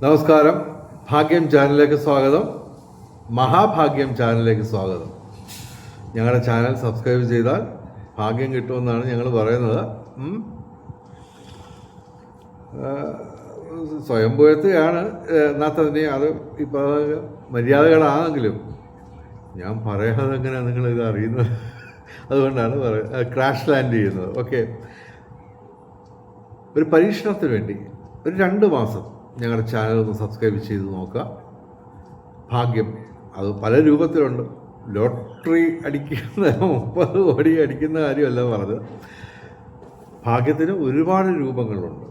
നമസ്കാരം. ഭാഗ്യം ചാനലിലേക്ക് സ്വാഗതം. മഹാഭാഗ്യം ചാനലിലേക്ക് സ്വാഗതം. ഞങ്ങളുടെ ചാനൽ സബ്സ്ക്രൈബ് ചെയ്താൽ ഭാഗ്യം കിട്ടുമെന്നാണ് ഞങ്ങൾ പറയുന്നത്. സ്വയംഭൂയത്തെയാണ്. എന്നാൽ തന്നെ അത് ഇപ്പോൾ മര്യാദകളാണെങ്കിലും ഞാൻ പറയാതെ എങ്ങനെയാണ് നിങ്ങളിത് അറിയുന്നത്? അതുകൊണ്ടാണ് ക്രാഷ് ലാൻഡ് ചെയ്യുന്നത്. ഓക്കെ, ഒരു പരീക്ഷണത്തിന് വേണ്ടി ഒരു 2 മാസം ഞങ്ങളുടെ ചാനൽ ഒന്ന് സബ്സ്ക്രൈബ് ചെയ്ത് നോക്കുക. ഭാഗ്യം അത് പല രൂപത്തിലുണ്ട്. ലോട്ടറി അടിക്കുന്ന 30 കോടി അടിക്കുന്ന കാര്യമല്ല പറഞ്ഞത്. ഭാഗ്യത്തിന് ഒരുപാട് രൂപങ്ങളുണ്ട്.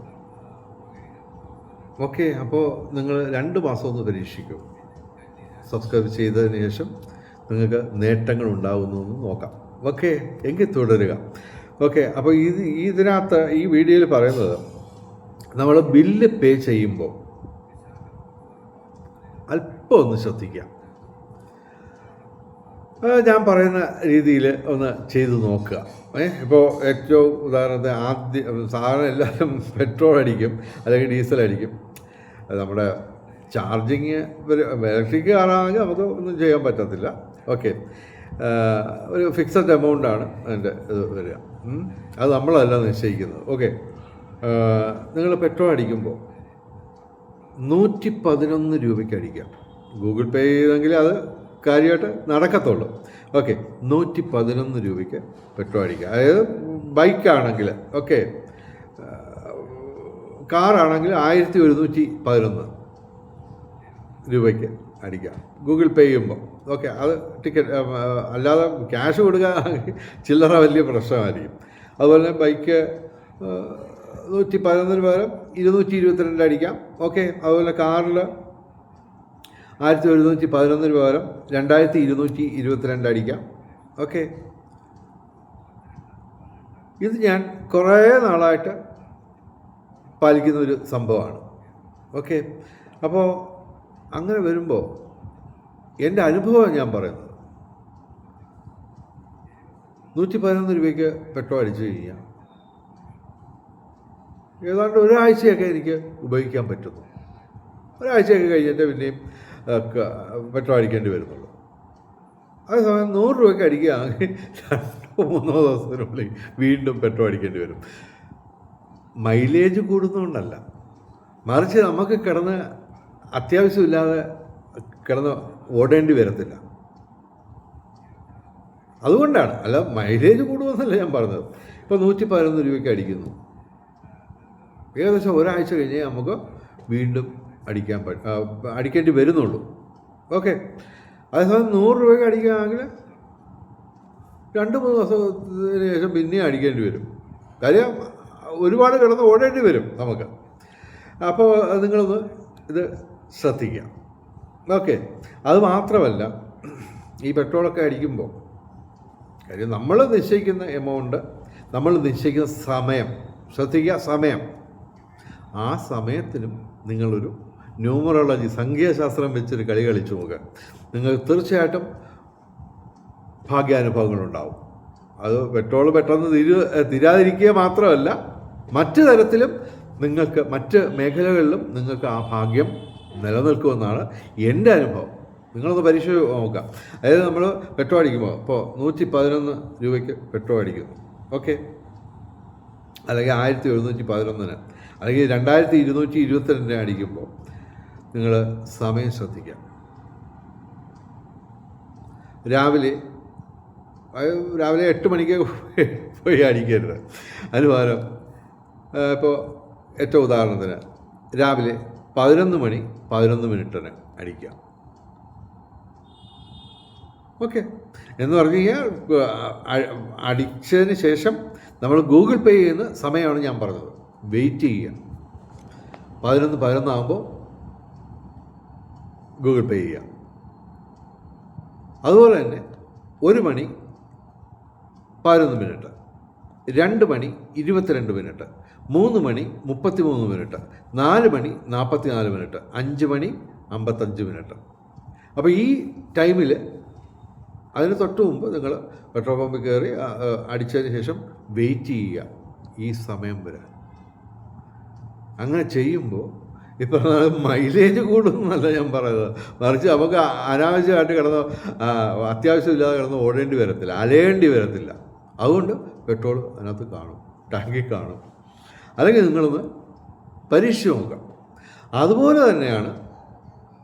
ഓക്കെ, അപ്പോൾ നിങ്ങൾ 2 മാസം ഒന്ന് പരീക്ഷിക്കും. സബ്സ്ക്രൈബ് ചെയ്തതിന് ശേഷം നിങ്ങൾക്ക് നേട്ടങ്ങൾ ഉണ്ടാകുന്നു നോക്കാം. ഓക്കെ, എങ്കിൽ തുടരുക. ഓക്കെ, അപ്പോൾ ഇതിനകത്ത് ഈ വീഡിയോയിൽ പറയുന്നത്, നമ്മൾ ബില്ല് പേ ചെയ്യുമ്പോൾ അല്പം ഒന്ന് ശ്രദ്ധിക്കുക. ഞാൻ പറയുന്ന രീതിയിൽ ഒന്ന് ചെയ്തു നോക്കുക. ഇപ്പോൾ ഏറ്റവും ഉദാഹരണത്തിന് സാധാരണ എല്ലാവരും പെട്രോൾ അടിക്കും അല്ലെങ്കിൽ ഡീസൽ അടിക്കും. നമ്മുടെ ചാർജിങ് ഇലക്ട്രിക് കാറാണെങ്കിൽ നമുക്ക് ഒന്നും ചെയ്യാൻ പറ്റത്തില്ല. ഓക്കെ, ഒരു ഫിക്സഡ് എമൗണ്ടാണ് അതിൻ്റെ ഇത് വരിക. അത് നമ്മളല്ല നിശ്ചയിക്കുന്നത്. ഓക്കെ, നിങ്ങൾ പെട്രോൾ അടിക്കുമ്പോൾ 111 രൂപയ്ക്ക് അടിക്കാം. ഗൂഗിൾ പേ ചെയ്തെങ്കിൽ അത് കാര്യമായിട്ട് നടക്കത്തുള്ളൂ. ഓക്കെ, 111 രൂപയ്ക്ക് പെട്രോൾ അടിക്കുക. അതായത് ബൈക്കാണെങ്കിൽ, ഓക്കെ, കാറാണെങ്കിൽ 1111 രൂപയ്ക്ക് അടിക്കാം ഗൂഗിൾ പേ ചെയ്യുമ്പോൾ. ഓക്കെ, അത് ടിക്കറ്റ് അല്ലാതെ ക്യാഷ് കൊടുക്കുക ചില്ലറ വലിയ പ്രശ്നമായിരിക്കും. അതുപോലെ തന്നെ ബൈക്ക് 111 പകരം 222 അടിക്കാം. ഓക്കെ, അതുപോലെ കാറിൽ 1111 പകരം 2222 അടിക്കാം. ഓക്കെ, ഇത് ഞാൻ കുറേ നാളായിട്ട് പാലിക്കുന്നൊരു സംഭവമാണ്. ഓക്കെ, അപ്പോൾ അങ്ങനെ വരുമ്പോൾ എൻ്റെ അനുഭവം ഞാൻ പറയുന്നത്, 111 രൂപയ്ക്ക് പെട്രോൾ അടിച്ചു കഴിഞ്ഞാൽ ഏതാണ്ട് ഒരാഴ്ചയൊക്കെ എനിക്ക് ഉപയോഗിക്കാൻ പറ്റുന്നു. ഒരാഴ്ചയൊക്കെ കഴിഞ്ഞിട്ട് പിന്നെയും പെട്രോൾ അടിക്കേണ്ടി വരുന്നുള്ളൂ. അതേസമയം 100 രൂപയ്ക്ക് അടിക്കുകയാണെങ്കിൽ 2-3 ദിവസത്തിനുള്ളിൽ വീണ്ടും പെട്രോൾ അടിക്കേണ്ടി വരും. മൈലേജ് കൂടുന്നതുകൊണ്ടല്ല, മറിച്ച് നമുക്ക് കിടന്ന് അത്യാവശ്യമില്ലാതെ കിടന്ന് ഓടേണ്ടി വരത്തില്ല. അതുകൊണ്ടാണ്, അല്ല മൈലേജ് കൂടുമെന്നല്ല ഞാൻ പറഞ്ഞത്. ഇപ്പോൾ 111 രൂപയ്ക്ക് അടിക്കുന്നു, ഏകദേശം ഒരാഴ്ച കഴിഞ്ഞ് നമുക്ക് വീണ്ടും അടിക്കേണ്ടി വരുന്നുള്ളൂ. ഓക്കെ, അതേസമയം 100 രൂപയ്ക്ക് അടിക്കുകയാണെങ്കിൽ 2-3 ദിവസത്തിന് ശേഷം പിന്നെയും അടിക്കേണ്ടി വരും. കാര്യം ഒരുപാട് കിടന്ന് ഓടേണ്ടി വരും നമുക്ക്. അപ്പോൾ നിങ്ങളൊന്ന് ഇത് ശ്രദ്ധിക്കുക. ഓക്കെ, അത് മാത്രമല്ല, ഈ പെട്രോളൊക്കെ അടിക്കുമ്പോൾ കാര്യം നമ്മൾ നിശ്ചയിക്കുന്ന എമൗണ്ട്, നമ്മൾ നിശ്ചയിക്കുന്ന സമയം ശ്രദ്ധിക്കുക. സമയം, ആ സമയത്തിനും നിങ്ങളൊരു ന്യൂമറോളജി, സംഖ്യാശാസ്ത്രം വെച്ചൊരു കളി കളിച്ചു നോക്കുക. നിങ്ങൾക്ക് തീർച്ചയായിട്ടും ഭാഗ്യാനുഭവങ്ങളുണ്ടാവും. അത് പെട്രോൾ പെട്ടെന്ന് തിരാതിരിക്കുക മാത്രമല്ല, മറ്റു തരത്തിലും നിങ്ങൾക്ക്, മറ്റ് മേഖലകളിലും നിങ്ങൾക്ക് ആ ഭാഗ്യം നിലനിൽക്കുമെന്നാണ് എൻ്റെ അനുഭവം. നിങ്ങളൊന്ന് പരീക്ഷ നോക്കാം. അതായത് നമ്മൾ പെട്രോൾ അടിക്കുമ്പോൾ ഇപ്പോൾ 111 രൂപയ്ക്ക് പെട്രോൾ അടിക്കുന്നു. ഓക്കെ, അല്ലെങ്കിൽ 1711 അല്ലെങ്കിൽ 2222 അടിക്കുമ്പോൾ നിങ്ങൾ സമയം ശ്രദ്ധിക്കാം. രാവിലെ 8 മണിക്ക് പോയി അടിക്കരുത്. അതിന് പകരം ഇപ്പോൾ ഏറ്റവും ഉദാഹരണത്തിന് രാവിലെ 11 മണി 11 മിനിറ്റിന് അടിക്കാം. ഓക്കെ, എന്ന് പറഞ്ഞു കഴിഞ്ഞാൽ അടിച്ചതിന് ശേഷം നമ്മൾ ഗൂഗിൾ പേ ചെയ്യുന്ന സമയമാണ് ഞാൻ പറഞ്ഞത്. വെയിറ്റ് ചെയ്യുക. 11 ആകുമ്പോൾ ഗൂഗിൾ പേ ചെയ്യുക. അതുപോലെ തന്നെ 1 മണി 11 മിനിറ്റ്, 2 മണി 22 മിനിറ്റ്, 3 മണി 33 മിനിറ്റ്, 4 മണി 44 മിനിറ്റ്, 5 മണി 55 മിനിറ്റ്. അപ്പോൾ ഈ ടൈമിൽ, അതിന് തൊട്ട് മുമ്പ് നിങ്ങൾ പെട്രോൾ പമ്പിൽ കയറി അടിച്ചതിന് ശേഷം വെയിറ്റ് ചെയ്യുക ഈ സമയം വരെ. അങ്ങനെ ചെയ്യുമ്പോൾ ഇപ്പം മൈലേജ് കൂടുന്നല്ല ഞാൻ പറയുന്നത്, മറിച്ച് നമുക്ക് അനാവശ്യമായിട്ട് കിടന്ന് അത്യാവശ്യമില്ലാതെ കിടന്ന് ഓടേണ്ടി വരത്തില്ല, അലയേണ്ടി വരത്തില്ല. അതുകൊണ്ട് പെട്രോൾ അതിനകത്ത് കാണും, ടാങ്കിൽ കാണും. അല്ലെങ്കിൽ നിങ്ങളൊന്ന് പരീക്ഷിച്ച് നോക്കാം. അതുപോലെ തന്നെയാണ്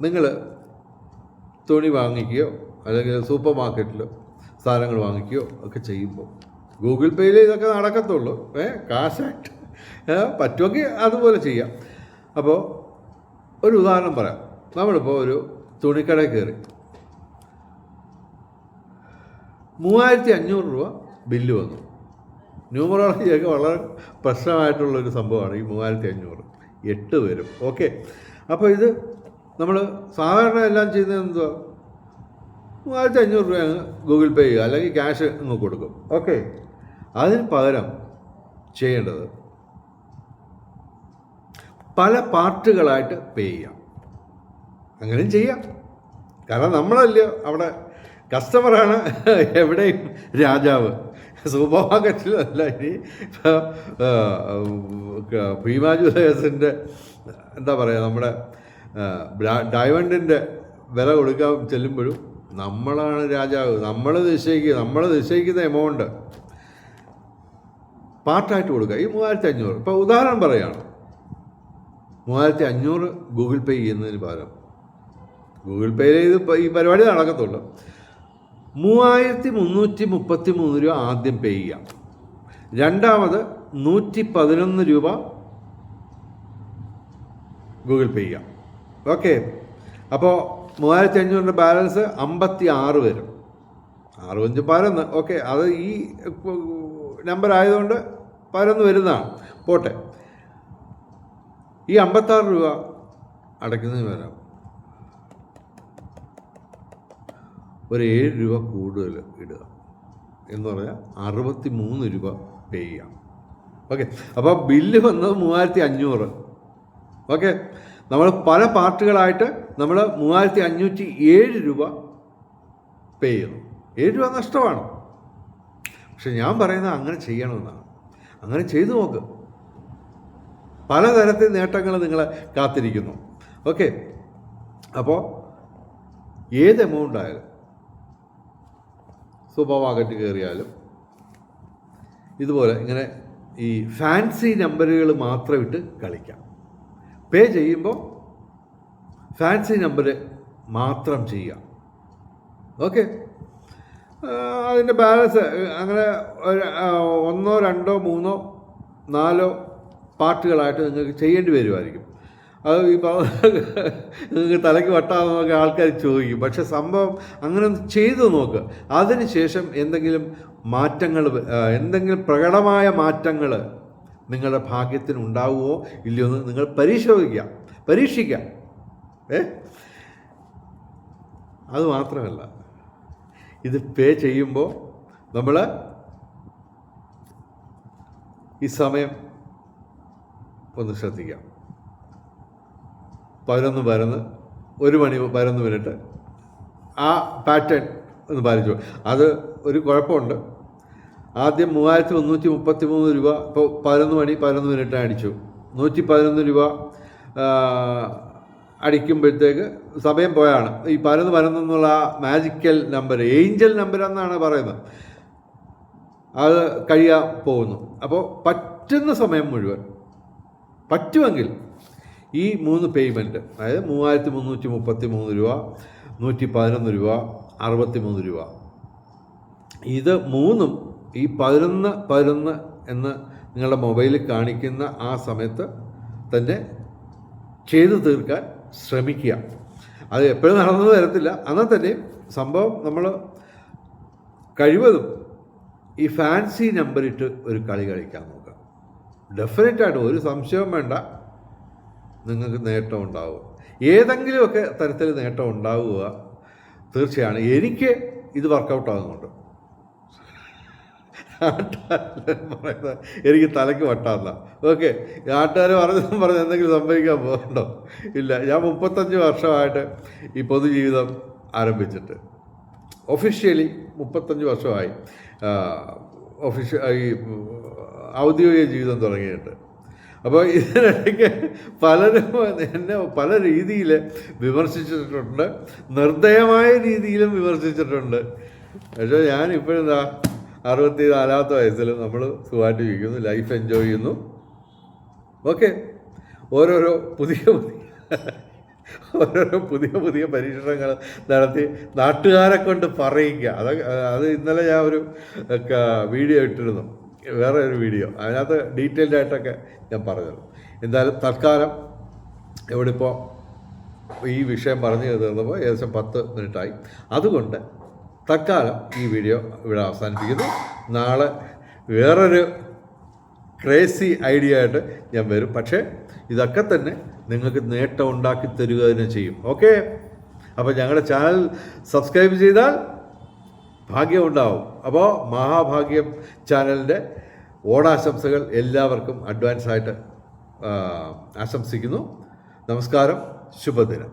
നിങ്ങൾ തുണി വാങ്ങിക്കുകയോ അല്ലെങ്കിൽ സൂപ്പർ മാർക്കറ്റിൽ സാധനങ്ങൾ വാങ്ങിക്കുകയോ ഒക്കെ ചെയ്യുമ്പോൾ ഗൂഗിൾ പേയിൽ ഇതൊക്കെ നടക്കത്തുള്ളൂ. കാശായിട്ട് പറ്റുമെങ്കിൽ അതുപോലെ ചെയ്യാം. അപ്പോൾ ഒരു ഉദാഹരണം പറയാം. നമ്മളിപ്പോൾ ഒരു തുണിക്കടയിൽ കയറി 3500 രൂപ ബില്ല് വന്നു. ന്യൂമറോളജിയൊക്കെ വളരെ പ്രശ്നമായിട്ടുള്ളൊരു സംഭവമാണ് ഈ 3500. 8 വരും. ഓക്കെ, അപ്പോൾ ഇത് നമ്മൾ സാധാരണ എല്ലാം ചെയ്യുന്നത് എന്തുവാ, 3500 രൂപ അങ്ങ് ഗൂഗിൾ പേ ചെയ്യുക, അല്ലെങ്കിൽ ക്യാഷ് അങ്ങ് കൊടുക്കും. ഓക്കെ, അതിന് പകരം ചെയ്യേണ്ടത് പല പാർട്ടുകളായിട്ട് പേ ചെയ്യാം. അങ്ങനെയും ചെയ്യാം. കാരണം നമ്മളല്ലേ അവിടെ കസ്റ്റമറാണ് എവിടെയും രാജാവ്. സൂപ്പർ മാർക്കറ്റിലല്ല. ഇനി ഭീമ ജ്വല്ലേഴ്സിൻ്റെ എന്താ പറയുക, നമ്മുടെ ഡയമണ്ടിൻ്റെ വില കൊടുക്കാൻ ചെല്ലുമ്പോഴും നമ്മളാണ് രാജാവ്. നമ്മൾ നിശ്ചയിക്കുന്ന എമൗണ്ട് പാർട്ടായിട്ട് കൊടുക്കുക. ഈ 3500 ഇപ്പോൾ ഉദാഹരണം പറയുകയാണ്, 3500 ഗൂഗിൾ പേ ചെയ്യുന്നതിന് പകരം ഗൂഗിൾ പേയിൽ ഇത് ഈ പരിപാടി നടക്കത്തുള്ളൂ. 3333 രൂപ ആദ്യം പേ ചെയ്യാം. രണ്ടാമത് 111 രൂപ ഗൂഗിൾ പേ ചെയ്യാം. ഓക്കെ, അപ്പോൾ 3500 ബാലൻസ് 56 വരും. 65 11. ഓക്കെ, അത് ഈ നമ്പർ ആയതുകൊണ്ട് 11 വരുന്നതാണ്. പോട്ടെ, ഈ 56 രൂപ അടയ്ക്കുന്നതിന് പകരം ഒരു 7 രൂപ കൂടുതൽ ഇടുക എന്ന് പറഞ്ഞാൽ 63 രൂപ പേ ചെയ്യാം. ഓക്കെ, അപ്പോൾ ബില്ല് വന്നത് 3500. ഓക്കെ, നമ്മൾ പല പാർട്ടുകളായിട്ട് നമ്മൾ 3507 രൂപ പേ ചെയ്യുന്നു. 7 രൂപ നഷ്ടമാണ്. പക്ഷെ ഞാൻ പറയുന്നത് അങ്ങനെ ചെയ്യണമെന്നാണ്. അങ്ങനെ ചെയ്തു നോക്ക്. പലതരത്തിൽ നേട്ടങ്ങൾ നിങ്ങളെ കാത്തിരിക്കുന്നു. ഓക്കെ, അപ്പോൾ ഏത് എമൗണ്ട് ആയാലും സൂപ്പർ മാർക്കറ്റ് കയറിയാലും ഇതുപോലെ ഇങ്ങനെ ഈ ഫാൻസി നമ്പറുകൾ മാത്രം ഇട്ട് കളിക്കാം. പേ ചെയ്യുമ്പോൾ ഫാൻസി നമ്പർ മാത്രം ചെയ്യാം. ഓക്കെ, അതിൻ്റെ ബാലൻസ് അങ്ങനെ 1 2 3 4 പാർട്ടുകളായിട്ട് നിങ്ങൾക്ക് ചെയ്യേണ്ടി വരുമായിരിക്കും. അത് ഈ നിങ്ങൾക്ക് തലയ്ക്ക് വട്ടാമെന്നൊക്കെ ആൾക്കാർ ചോദിക്കും. പക്ഷെ സംഭവം അങ്ങനെ ഒന്ന് ചെയ്തു നോക്ക്. അതിനുശേഷം എന്തെങ്കിലും മാറ്റങ്ങൾ, എന്തെങ്കിലും പ്രകടമായ മാറ്റങ്ങൾ നിങ്ങളുടെ ഭാഗ്യത്തിന് ഉണ്ടാവുമോ ഇല്ലയോ എന്ന് നിങ്ങൾ പരീക്ഷിക്കാം. അതുമാത്രമല്ല, ഇത് പേ ചെയ്യുമ്പോൾ നമ്മൾ ഈ സമയം ഒന്ന് ശ്രദ്ധിക്കാം. 11 1 മണി 11 മിനിറ്റ് ആ പാറ്റേൺ ഒന്ന് പാലിച്ചു. അത് ഒരു കുഴപ്പമുണ്ട്. ആദ്യം 3333 രൂപ ഇപ്പോൾ 11 മണി 11 മിനിറ്റ് അടിച്ചു. 111 രൂപ അടിക്കുമ്പോഴത്തേക്ക് സമയം പോയാണ്. ഈ 11 എന്നുള്ള ആ മാജിക്കൽ നമ്പർ, ഏഞ്ചൽ നമ്പർ എന്നാണ് പറയുന്നത്, അത് കഴിയാൻ പോകുന്നു. അപ്പോൾ പറ്റുന്ന സമയം മുഴുവൻ പറ്റുമെങ്കിൽ ഈ 3 പേയ്മെൻറ്റ്, അതായത് 3333 രൂപ, 111 രൂപ, 63 രൂപ, ഇത് 3ഉം ഈ 11 എന്ന് നിങ്ങളുടെ മൊബൈലിൽ കാണിക്കുന്ന ആ സമയത്ത് തന്നെ ചെയ്തു തീർക്കാൻ ശ്രമിക്കുക. അത് എപ്പോഴും നടന്നു വരത്തില്ല. എന്നാൽ തന്നെ സംഭവം നമ്മൾ കഴിവതും ഈ ഫാൻസി നമ്പറിട്ട് ഒരു കളി കളിക്കാൻ നോക്കുക. ഡെഫിനറ്റായിട്ട് ഒരു സംശയവും വേണ്ട, നിങ്ങൾക്ക് നേട്ടം ഉണ്ടാവും. ഏതെങ്കിലുമൊക്കെ തരത്തിൽ നേട്ടം ഉണ്ടാവുക തീർച്ചയാണ്. എനിക്ക് ഇത് വർക്കൗട്ട് ആകുന്നുണ്ട്. പറയുന്നത് എനിക്ക് തലയ്ക്ക് വട്ടാന്ന. ഓക്കെ, നാട്ടുകാർ പറഞ്ഞ് എന്തെങ്കിലും സംഭവിക്കാൻ പോകുന്നുണ്ടോ? ഇല്ല. ഞാൻ 35 വർഷമായിട്ട് ഈ പൊതുജീവിതം ആരംഭിച്ചിട്ട്, ഒഫീഷ്യലി 35 വർഷമായി ഈ ഔദ്യോഗിക ജീവിതം തുടങ്ങിയിട്ട്. അപ്പോൾ ഇതിനിടയ്ക്ക് പലരും എന്നെ പല രീതിയിൽ വിമർശിച്ചിട്ടുണ്ട്, നിർദ്ദയമായ രീതിയിലും വിമർശിച്ചിട്ടുണ്ട്. പക്ഷേ ഞാനിപ്പോഴെന്താ 64-ാമത്തെ വയസ്സിൽ നമ്മൾ സുഖമായിട്ടിരിക്കുന്നു, ലൈഫ് എൻജോയ് ചെയ്യുന്നു. ഓക്കെ, ഓരോരോ പുതിയ പരീക്ഷണങ്ങൾ നടത്തി നാട്ടുകാരെ കൊണ്ട് പറയിക്കുക. അത് ഇന്നലെ ഞാൻ ഒരു വീഡിയോ ഇട്ടിരുന്നു, വേറെ ഒരു വീഡിയോ, അതിനകത്ത് ഡീറ്റെയിൽഡായിട്ടൊക്കെ ഞാൻ പറഞ്ഞത്. എന്തായാലും തൽക്കാലം ഇവിടെ ഇപ്പോൾ ഈ വിഷയം പറഞ്ഞു തീർന്നപ്പോൾ ഏകദേശം 10 മിനിറ്റായി. അതുകൊണ്ട് തൽക്കാലം ഈ വീഡിയോ ഇവിടെ അവസാനിപ്പിക്കുന്നു. നാളെ വേറൊരു ക്രേസി ഐഡിയ ആയിട്ട് ഞാൻ വരും. പക്ഷേ ഇതൊക്കെ തന്നെ നിങ്ങൾക്ക് നേട്ടം ഉണ്ടാക്കി തരിക തന്നെ ചെയ്യും. ഓക്കെ, അപ്പോൾ ഞങ്ങളുടെ ചാനൽ സബ്സ്ക്രൈബ് ചെയ്താൽ ഭാഗ്യം ഉണ്ടാവും. അപ്പോൾ മഹാഭാഗ്യം ചാനലിൻ്റെ ഓണാശംസകൾ എല്ലാവർക്കും അഡ്വാൻസായിട്ട് ആശംസിക്കുന്നു. നമസ്കാരം, ശുഭദിനം.